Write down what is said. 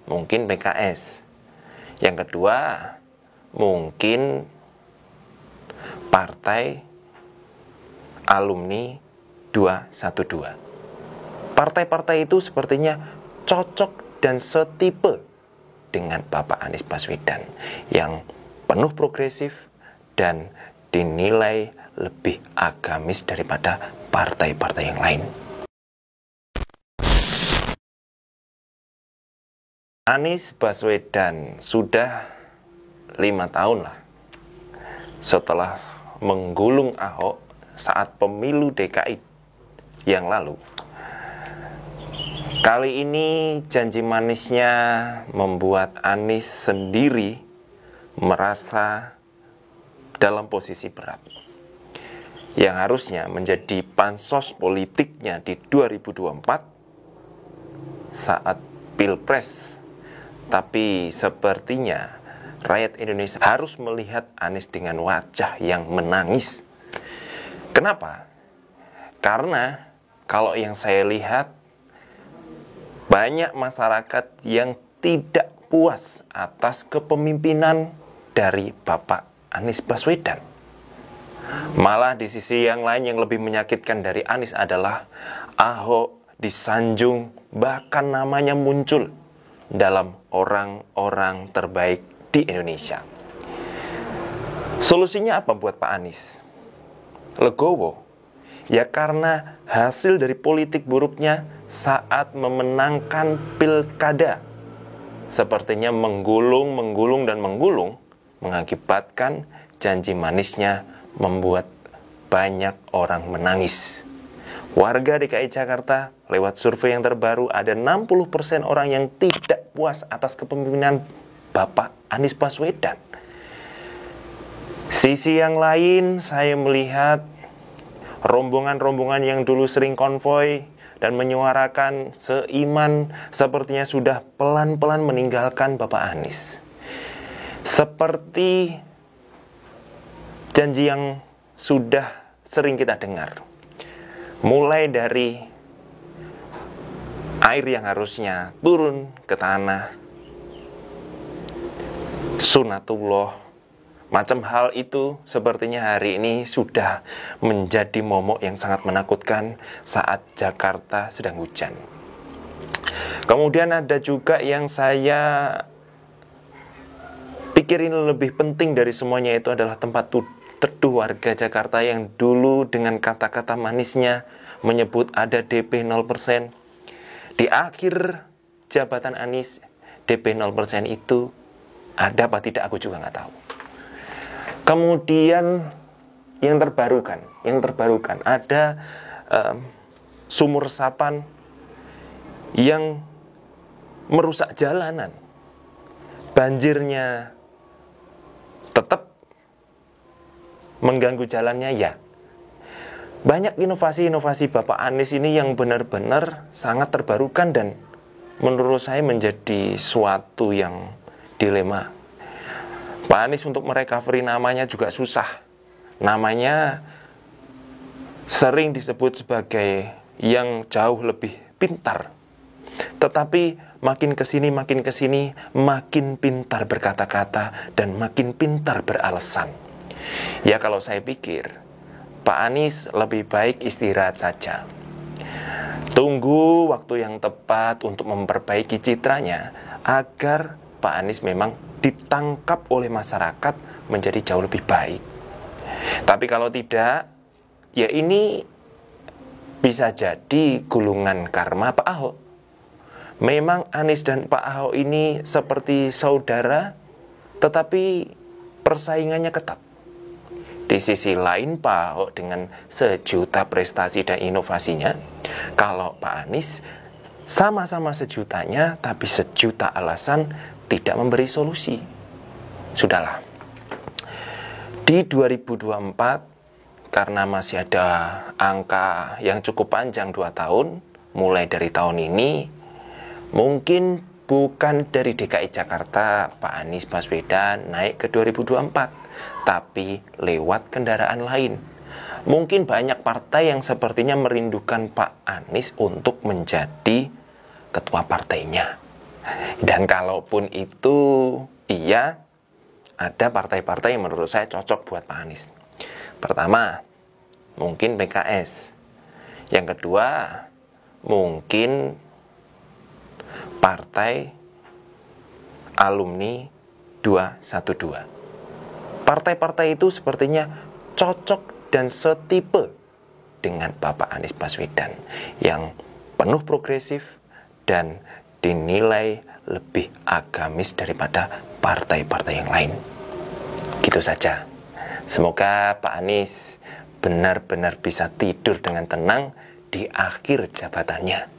mungkin PKS. Yang kedua, mungkin partai alumni 212. Partai-partai itu sepertinya cocok dan setipe dengan Bapak Anies Baswedan yang penuh progresif dan dinilai lebih agamis daripada partai-partai yang lain. Anies Baswedan sudah 5 tahun lah setelah menggulung Ahok saat pemilu DKI yang lalu. Kali ini janji manisnya membuat Anies sendiri merasa dalam posisi berat, yang harusnya menjadi pansos politiknya di 2024 saat Pilpres. Tapi sepertinya rakyat Indonesia harus melihat Anies dengan wajah yang menangis. Kenapa? Karena kalau yang saya lihat, banyak masyarakat yang tidak puas atas kepemimpinan dari Bapak Anies Baswedan. Malah di sisi yang lain yang lebih menyakitkan dari Anies adalah Ahok disanjung, bahkan namanya muncul dalam orang-orang terbaik di Indonesia. Solusinya apa buat Pak Anies? Legowo. Ya karena hasil dari politik buruknya saat memenangkan pilkada. Sepertinya menggulung mengakibatkan janji manisnya membuat banyak orang menangis. Warga DKI Jakarta lewat survei yang terbaru ada 60% orang yang tidak puas atas kepemimpinan Bapak Anies Baswedan. Sisi yang lain saya melihat rombongan-rombongan yang dulu sering konvoi dan menyuarakan seiman sepertinya sudah pelan-pelan meninggalkan Bapak Anies. Seperti janji yang sudah sering kita dengar. Mulai dari air yang harusnya turun ke tanah, sunatullah, macam hal itu sepertinya hari ini sudah menjadi momok yang sangat menakutkan saat Jakarta sedang hujan. Kemudian ada juga yang saya pikirin lebih penting dari semuanya, itu adalah tempat teduh warga Jakarta yang dulu dengan kata-kata manisnya menyebut ada DP 0%. Di akhir jabatan Anies, DP 0% itu ada apa tidak aku juga nggak tahu. Kemudian yang terbarukan ada sumur resapan yang merusak jalanan. Banjirnya tetap mengganggu jalannya ya. Banyak inovasi-inovasi Bapak Anies ini yang benar-benar sangat terbarukan dan menurut saya menjadi suatu yang dilema. Pak Anies untuk merecovery namanya juga susah. Namanya sering disebut sebagai yang jauh lebih pintar. Tetapi makin kesini makin pintar berkata-kata dan makin pintar beralasan. Ya kalau saya pikir Pak Anies lebih baik istirahat saja. Tunggu waktu yang tepat untuk memperbaiki citranya agar Pak Anies memang ditangkap oleh masyarakat menjadi jauh lebih baik. Tapi kalau tidak, ya ini bisa jadi gulungan karma Pak Ahok. Memang Anies dan Pak Ahok ini seperti saudara, tetapi persaingannya ketat. Di sisi lain Pak Ahok dengan sejuta prestasi dan inovasinya, kalau Pak Anies sama-sama sejutanya, tapi sejuta alasan tidak memberi solusi. Sudahlah. Di 2024, karena masih ada angka yang cukup panjang 2 tahun, mulai dari tahun ini, mungkin bukan dari DKI Jakarta Pak Anies Baswedan naik ke 2024, tapi lewat kendaraan lain. Mungkin banyak partai yang sepertinya merindukan Pak Anies untuk menjadi ketua partainya. Dan kalaupun itu iya, ada partai-partai yang menurut saya cocok buat Pak Anies. Pertama, mungkin PKS. Yang kedua, mungkin partai alumni 212. Partai-partai itu sepertinya cocok dan setipe dengan Bapak Anies Baswedan yang penuh progresif dan dinilai lebih agamis daripada partai-partai yang lain. Gitu saja. Semoga Pak Anies benar-benar bisa tidur dengan tenang di akhir jabatannya.